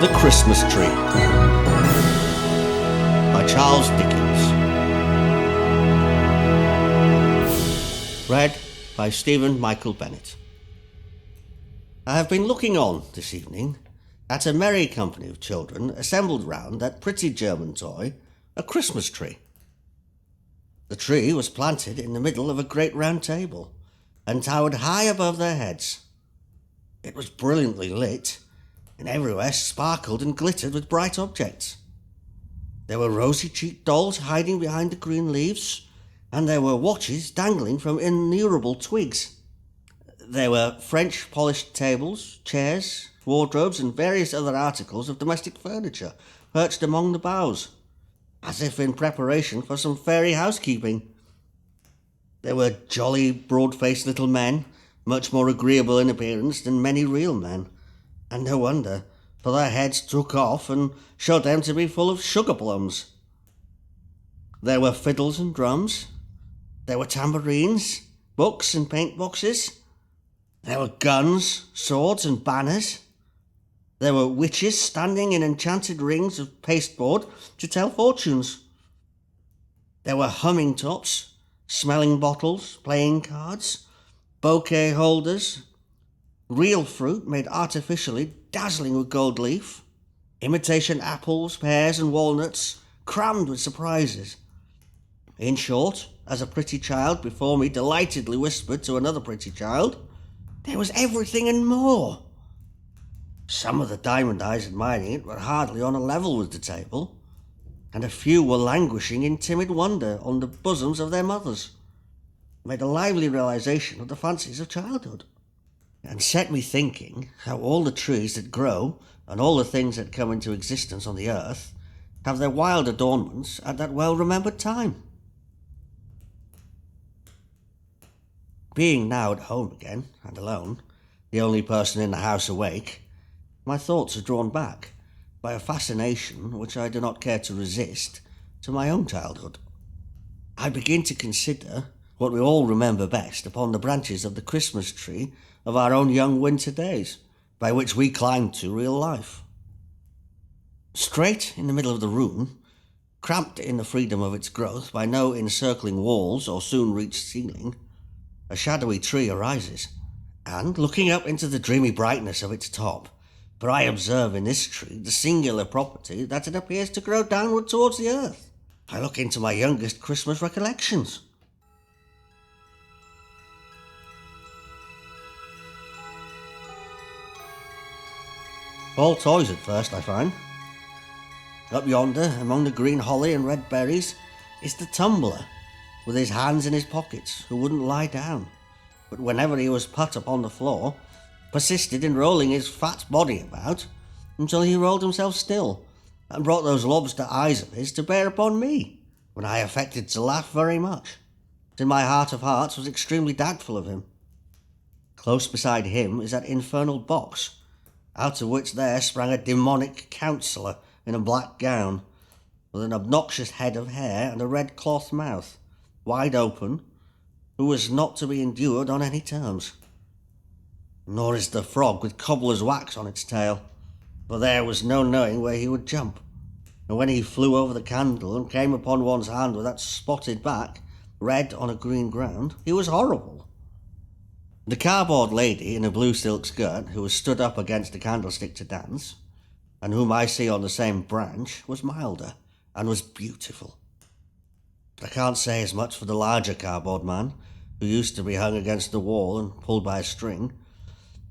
The Christmas Tree by Charles Dickens. Read by Stephen Michael Bennett. I have been looking on this evening at a merry company of children assembled round that pretty German toy, a Christmas tree. The tree was planted in the middle of a great round table and towered high above their heads. It was brilliantly lit, and everywhere sparkled and glittered with bright objects. There were rosy-cheeked dolls hiding behind the green leaves, and there were watches dangling from innumerable twigs. There were French polished tables, chairs, wardrobes, and various other articles of domestic furniture perched among the boughs, as if in preparation for some fairy housekeeping. There were jolly, broad-faced little men, much more agreeable in appearance than many real men, and no wonder, for their heads took off and showed them to be full of sugar plums. There were fiddles and drums. There were tambourines, books and paint boxes. There were guns, swords and banners. There were witches standing in enchanted rings of pasteboard to tell fortunes. There were humming tops, smelling bottles, playing cards, bouquet holders, real fruit made artificially, dazzling with gold leaf, imitation apples, pears and walnuts, crammed with surprises. In short, as a pretty child before me delightedly whispered to another pretty child, there was everything and more. Some of the diamond eyes admiring it were hardly on a level with the table, and a few were languishing in timid wonder on the bosoms of their mothers. It made a lively realization of the fancies of childhood, and set me thinking how all the trees that grow and all the things that come into existence on the earth have their wild adornments at that well-remembered time. Being now at home again and alone, the only person in the house awake, my thoughts are drawn back by a fascination which I do not care to resist to my own childhood. I begin to consider what we all remember best upon the branches of the Christmas tree of our own young winter days, by which we climbed to real life. Straight in the middle of the room, cramped in the freedom of its growth by no encircling walls or soon-reached ceiling, a shadowy tree arises, and, looking up into the dreamy brightness of its top, for I observe in this tree the singular property that it appears to grow downward towards the earth, I look into my youngest Christmas recollections. All toys at first, I find. Up yonder, among the green holly and red berries, is the tumbler, with his hands in his pockets, who wouldn't lie down, but whenever he was put upon the floor, persisted in rolling his fat body about until he rolled himself still, and brought those lobster eyes of his to bear upon me, when I affected to laugh very much, but in my heart of hearts was extremely doubtful of him. Close beside him is that infernal box, out of which there sprang a demonic counsellor in a black gown, with an obnoxious head of hair and a red cloth mouth, wide open, who was not to be endured on any terms. Nor is the frog with cobbler's wax on its tail, for there was no knowing where he would jump, and when he flew over the candle and came upon one's hand with that spotted back, red on a green ground, he was horrible. The cardboard lady in a blue silk skirt, who was stood up against the candlestick to dance, and whom I see on the same branch, was milder, and was beautiful. But I can't say as much for the larger cardboard man, who used to be hung against the wall and pulled by a string.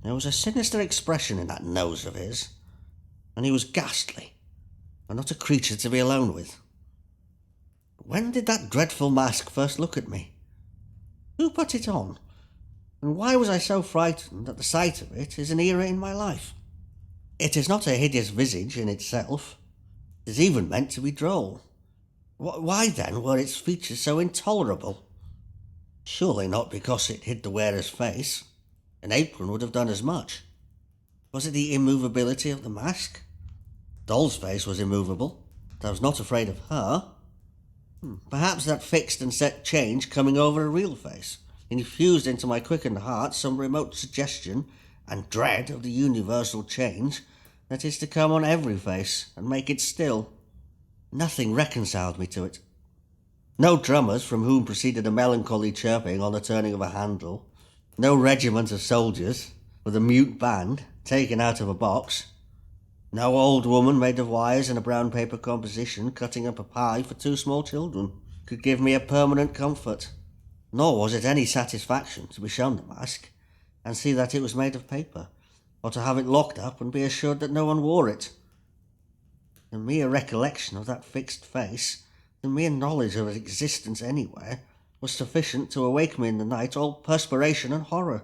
There was a sinister expression in that nose of his, and he was ghastly, and not a creature to be alone with. When did that dreadful mask first look at me? Who put it on? And why was I so frightened that the sight of it is an era in my life? It is not a hideous visage in itself. It is even meant to be droll. Why then were its features so intolerable? Surely not because it hid the wearer's face. An apron would have done as much. Was it the immovability of the mask? Doll's face was immovable, but I was not afraid of her. Perhaps that fixed and set change coming over a real face infused into my quickened heart some remote suggestion and dread of the universal change that is to come on every face and make it still. Nothing reconciled me to it. No drummers from whom proceeded a melancholy chirping on the turning of a handle. No regiment of soldiers with a mute band taken out of a box. No old woman made of wires and a brown paper composition cutting up a pie for two small children could give me a permanent comfort. Nor was it any satisfaction to be shown the mask and see that it was made of paper, or to have it locked up and be assured that no one wore it. The mere recollection of that fixed face, the mere knowledge of its existence anywhere, was sufficient to awake me in the night all perspiration and horror.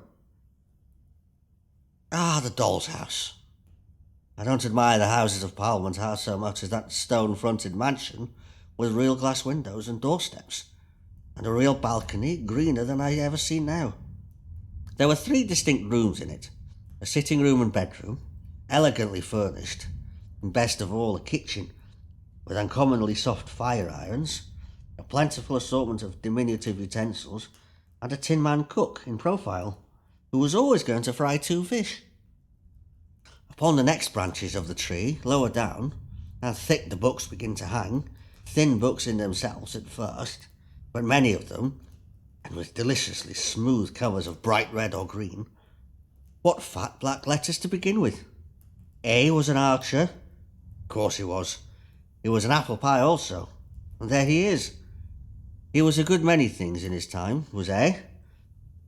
Ah, the doll's house. I don't admire the Houses of Parliament half so much as that stone-fronted mansion with real glass windows and doorsteps, and a real balcony greener than I ever see now. There were 3 distinct rooms in it, a sitting room and bedroom, elegantly furnished, and best of all a kitchen, with uncommonly soft fire irons, a plentiful assortment of diminutive utensils, and a tin man cook in profile, who was always going to fry 2 fish. Upon the next branches of the tree, lower down, how thick the books begin to hang, thin books in themselves at first, but many of them, and with deliciously smooth covers of bright red or green. What fat black letters to begin with? A was an archer. Of course he was. He was an apple pie also, and there he is. He was a good many things in his time, was A,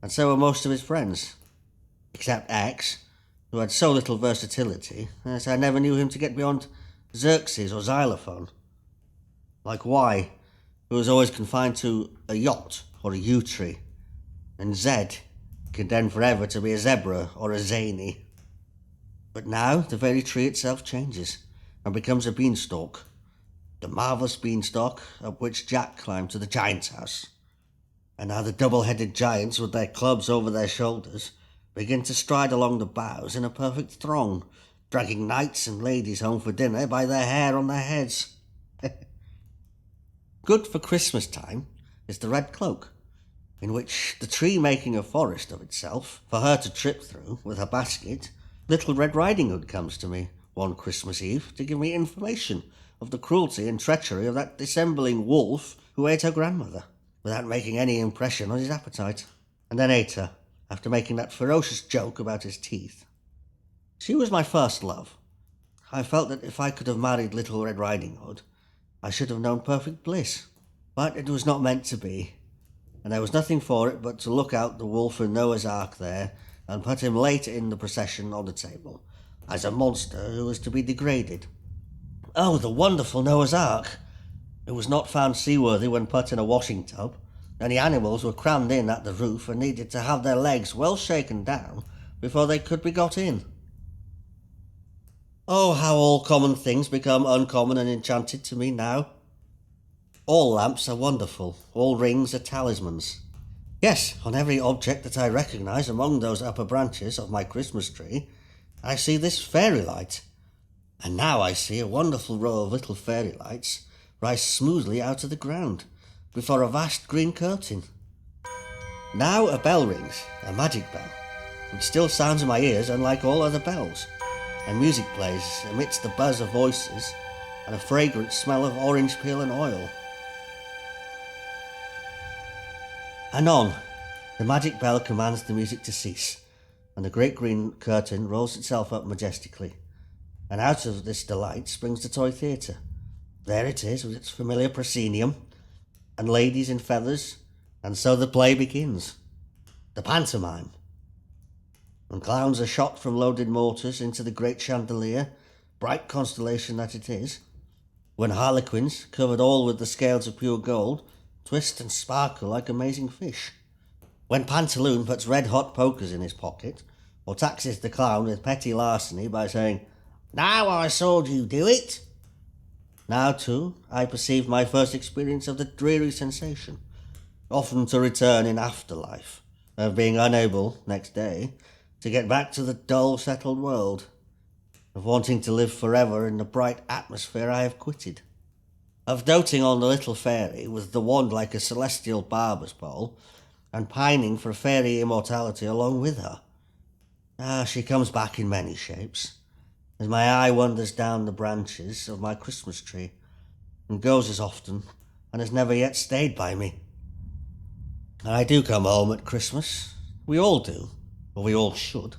and so were most of his friends, except X, who had so little versatility that I never knew him to get beyond Xerxes or xylophone. Like Y, who was always confined to a yacht or a yew tree, and Z, condemned forever to be a zebra or a zany. But now the very tree itself changes and becomes a beanstalk, the marvellous beanstalk up which Jack climbed to the giant's house. And now the double-headed giants with their clubs over their shoulders begin to stride along the boughs in a perfect throng, dragging knights and ladies home for dinner by their hair on their heads. Good for Christmas time is the red cloak, in which, the tree making a forest of itself for her to trip through with her basket, Little Red Riding Hood comes to me one Christmas Eve to give me information of the cruelty and treachery of that dissembling wolf who ate her grandmother, without making any impression on his appetite, and then ate her, after making that ferocious joke about his teeth. She was my first love. I felt that if I could have married Little Red Riding Hood, I should have known perfect bliss. But it was not meant to be, and there was nothing for it but to look out the wolf in Noah's Ark there, and put him late in the procession on the table, as a monster who was to be degraded. Oh, the wonderful Noah's Ark! It was not found seaworthy when put in a washing tub, and the animals were crammed in at the roof and needed to have their legs well shaken down before they could be got in. Oh, how all common things become uncommon and enchanted to me now. All lamps are wonderful, all rings are talismans. Yes, on every object that I recognise among those upper branches of my Christmas tree, I see this fairy light. And now I see a wonderful row of little fairy lights rise smoothly out of the ground, before a vast green curtain. Now a bell rings, a magic bell, which still sounds in my ears unlike all other bells, and music plays amidst the buzz of voices and a fragrant smell of orange peel and oil. Anon, the magic bell commands the music to cease, and the great green curtain rolls itself up majestically, and out of this delight springs the toy theatre. There it is, with its familiar proscenium, and ladies in feathers, and so the play begins. The pantomime. When clowns are shot from loaded mortars into the great chandelier, bright constellation that it is. When harlequins, covered all with the scales of pure gold, twist and sparkle like amazing fish. When Pantaloon puts red-hot pokers in his pocket, or taxes the clown with petty larceny by saying, "Now I saw you do it." Now, too, I perceive my first experience of the dreary sensation, often to return in afterlife, of being unable, next day, to get back to the dull, settled world, of wanting to live forever in the bright atmosphere I have quitted, of doting on the little fairy with the wand like a celestial barber's pole, and pining for fairy immortality along with her. Ah, she comes back in many shapes. as my eye wanders down the branches of my Christmas tree, and goes as often, and has never yet stayed by me. And I do come home at Christmas. We all do, or we all should.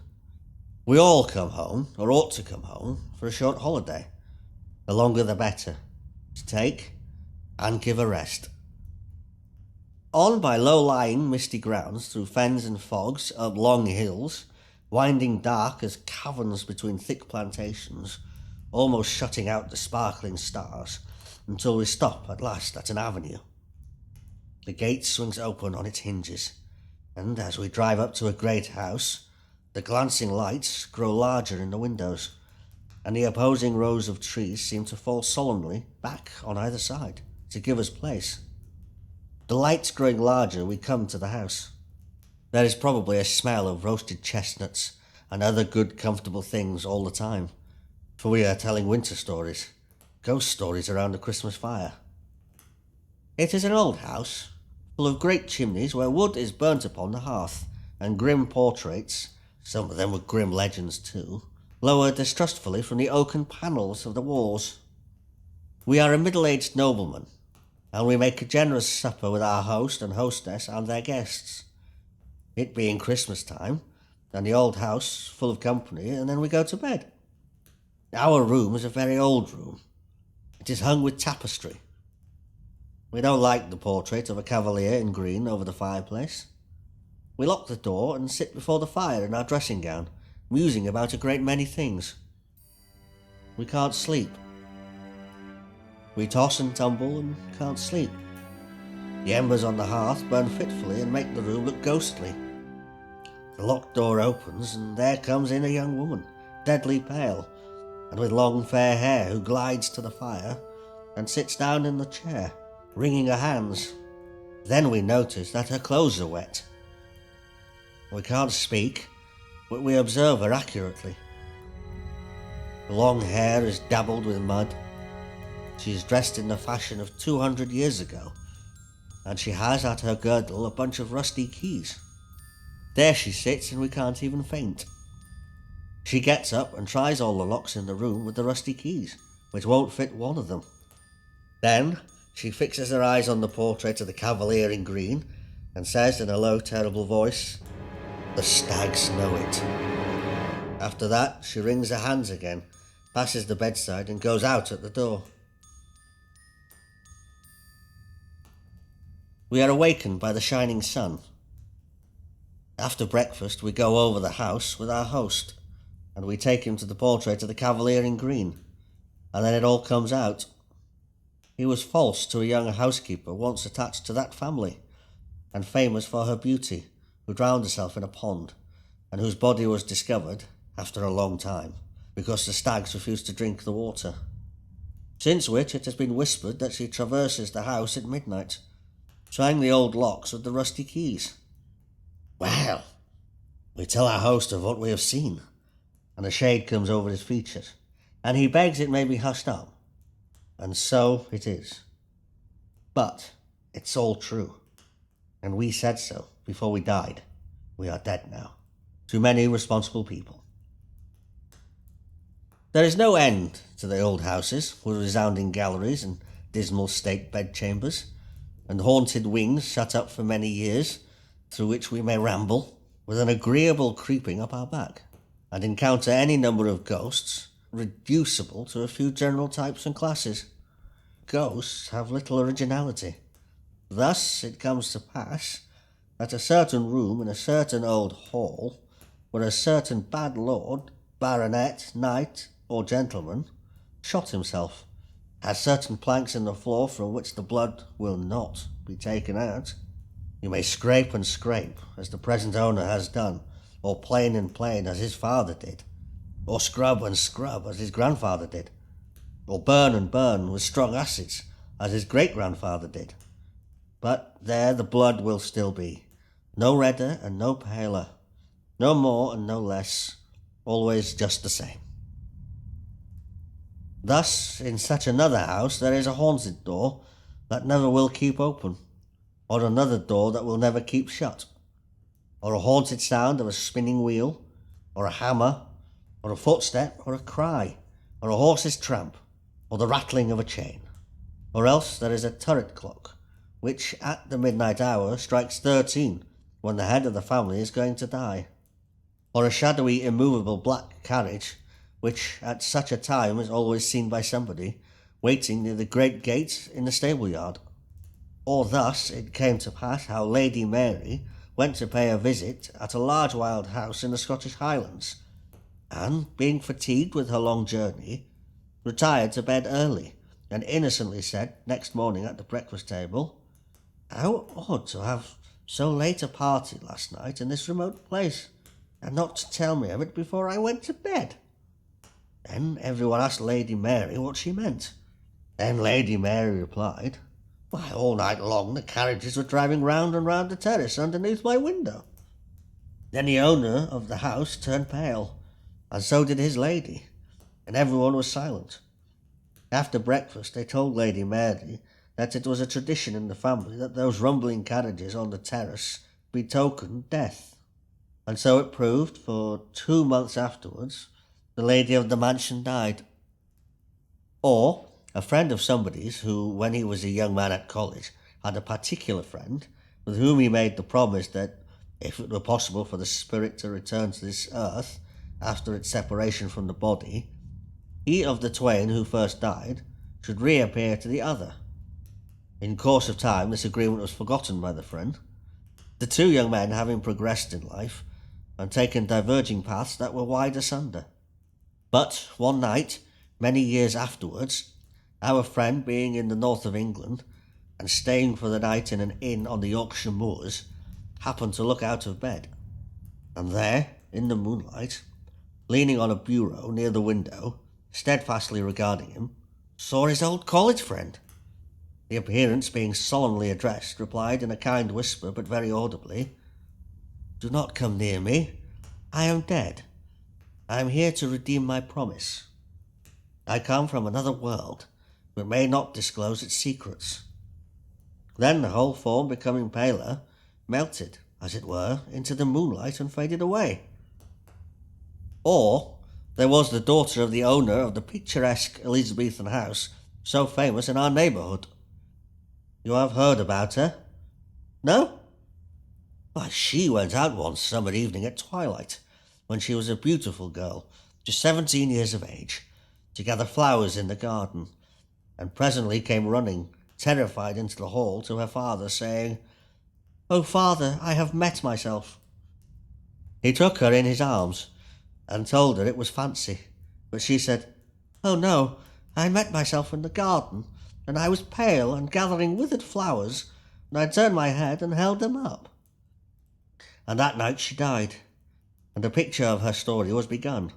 We all come home, or ought to come home, for a short holiday. The longer the better, to take and give a rest. On by low-lying misty grounds, through fens and fogs, up long hills, winding dark as caverns between thick plantations, almost shutting out the sparkling stars, until we stop at last at an avenue. The gate swings open on its hinges, and as we drive up to a great house, the glancing lights grow larger in the windows, and the opposing rows of trees seem to fall solemnly back on either side to give us place. The lights growing larger, we come to the house. There is probably a smell of roasted chestnuts and other good comfortable things all the time, for we are telling winter stories, ghost stories around the Christmas fire. It is an old house, full of great chimneys where wood is burnt upon the hearth, and grim portraits, some of them with grim legends too, lower distrustfully from the oaken panels of the walls. We are a middle-aged nobleman, and we make a generous supper with our host and hostess and their guests. It being Christmas time, and the old house full of company, and then we go to bed. Our room is a very old room. It is hung with tapestry. We don't like the portrait of a cavalier in green over the fireplace. We lock the door and sit before the fire in our dressing gown, musing about a great many things. We can't sleep. We toss and tumble and can't sleep. The embers on the hearth burn fitfully and make the room look ghostly. The locked door opens, and there comes in a young woman, deadly pale, and with long fair hair, who glides to the fire and sits down in the chair, wringing her hands. Then we notice that her clothes are wet. We can't speak, but we observe her accurately. The long hair is dabbled with mud. She is dressed in the fashion of 200 years ago, and she has at her girdle a bunch of rusty keys. There she sits, and we can't even faint. She gets up and tries all the locks in the room with the rusty keys, which won't fit one of them. Then she fixes her eyes on the portrait of the cavalier in green, and says in a low, terrible voice, "The stags know it." After that, she wrings her hands again, passes the bedside, and goes out at the door. We are awakened by the shining sun. After breakfast, we go over the house with our host, and we take him to the portrait of the cavalier in green, and then it all comes out. He was false to a young housekeeper once attached to that family, and famous for her beauty, who drowned herself in a pond, and whose body was discovered, after a long time, because the stags refused to drink the water. Since which it has been whispered that she traverses the house at midnight, trying the old locks with the rusty keys. Well, we tell our host of what we have seen, and a shade comes over his features, and he begs it may be hushed up. And so it is. But it's all true, and we said so before we died. We are dead now. Too many responsible people. There is no end to the old houses, with resounding galleries and dismal state bedchambers, and haunted wings shut up for many years, through which we may ramble, with an agreeable creeping up our back, and encounter any number of ghosts, reducible to a few general types and classes. Ghosts have little originality. Thus it comes to pass that a certain room in a certain old hall, where a certain bad lord, baronet, knight, or gentleman, shot himself, has certain planks in the floor from which the blood will not be taken out. You may scrape and scrape, as the present owner has done, or plane and plane, as his father did, or scrub and scrub, as his grandfather did, or burn and burn with strong acids, as his great-grandfather did. But there the blood will still be, no redder and no paler, no more and no less, always just the same. Thus, in such another house there is a haunted door that never will keep open, or another door that will never keep shut, or a haunted sound of a spinning wheel, or a hammer, or a footstep, or a cry, or a horse's tramp, or the rattling of a chain. Or else there is a turret clock, which at the midnight hour strikes 13 when the head of the family is going to die. Or a shadowy, immovable black carriage, which at such a time is always seen by somebody, waiting near the great gate in the stable-yard. Or thus it came to pass how Lady Mary went to pay a visit at a large wild house in the Scottish Highlands, and, being fatigued with her long journey, retired to bed early, and innocently said next morning at the breakfast table, "How odd to have so late a party last night in this remote place, and not to tell me of it before I went to bed." Then everyone asked Lady Mary what she meant. Then Lady Mary replied, "Why, all night long the carriages were driving round and round the terrace underneath my window." Then the owner of the house turned pale, and so did his lady, and everyone was silent. After breakfast they told Lady Mary that it was a tradition in the family that those rumbling carriages on the terrace betokened death. And so it proved, for 2 months afterwards the lady of the mansion died. Or a friend of somebody's, who, when he was a young man at college, had a particular friend with whom he made the promise that, if it were possible for the spirit to return to this earth after its separation from the body, he of the twain who first died should reappear to the other. In course of time this agreement was forgotten by the friend, the two young men having progressed in life and taken diverging paths that were wide asunder. But one night, many years afterwards, our friend, being in the north of England and staying for the night in an inn on the Yorkshire moors, happened to look out of bed, and there, in the moonlight, leaning on a bureau near the window, steadfastly regarding him, saw his old college friend. The appearance, being solemnly addressed, replied in a kind whisper, but very audibly, "Do not come near me. I am dead. I am here to redeem my promise. I come from another world, but may not disclose its secrets." Then the whole form, becoming paler, melted, as it were, into the moonlight and faded away. Or there was the daughter of the owner of the picturesque Elizabethan house so famous in our neighbourhood. You have heard about her? No? Why, she went out one summer evening at twilight, when she was a beautiful girl, just 17 years of age, to gather flowers in the garden, and presently came running, terrified, into the hall to her father, saying, "Oh, father, I have met myself." He took her in his arms, and told her it was fancy, but she said, "Oh no, I met myself in the garden, and I was pale and gathering withered flowers, and I turned my head and held them up." And that night she died, and a picture of her story was begun,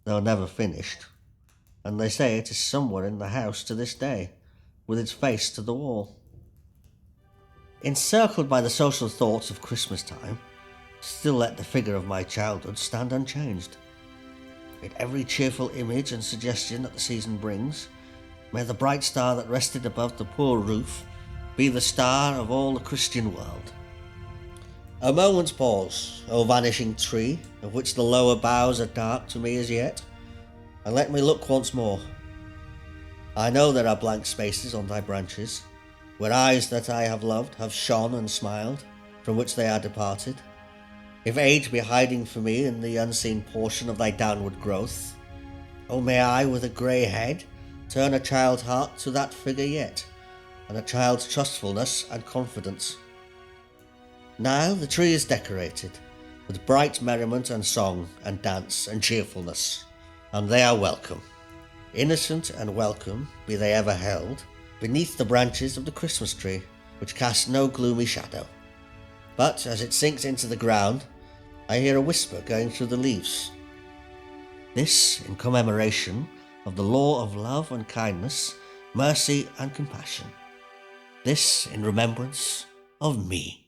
though never finished, and they say it is somewhere in the house to this day, with its face to the wall. Encircled by the social thoughts of Christmas time, still let the figure of my childhood stand unchanged. In every cheerful image and suggestion that the season brings, may the bright star that rested above the poor roof be the star of all the Christian world. A moment's pause, O vanishing tree, of which the lower boughs are dark to me as yet, and let me look once more. I know there are blank spaces on thy branches, where eyes that I have loved have shone and smiled, from which they are departed. If age be hiding for me in the unseen portion of thy downward growth, oh, may I, with a grey head, turn a child's heart to that figure yet, and a child's trustfulness and confidence. Now the tree is decorated with bright merriment and song and dance and cheerfulness, and they are welcome, innocent and welcome be they ever held, beneath the branches of the Christmas tree, which cast no gloomy shadow. But as it sinks into the ground, I hear a whisper going through the leaves. This in commemoration of the law of love and kindness, mercy and compassion. This in remembrance of me.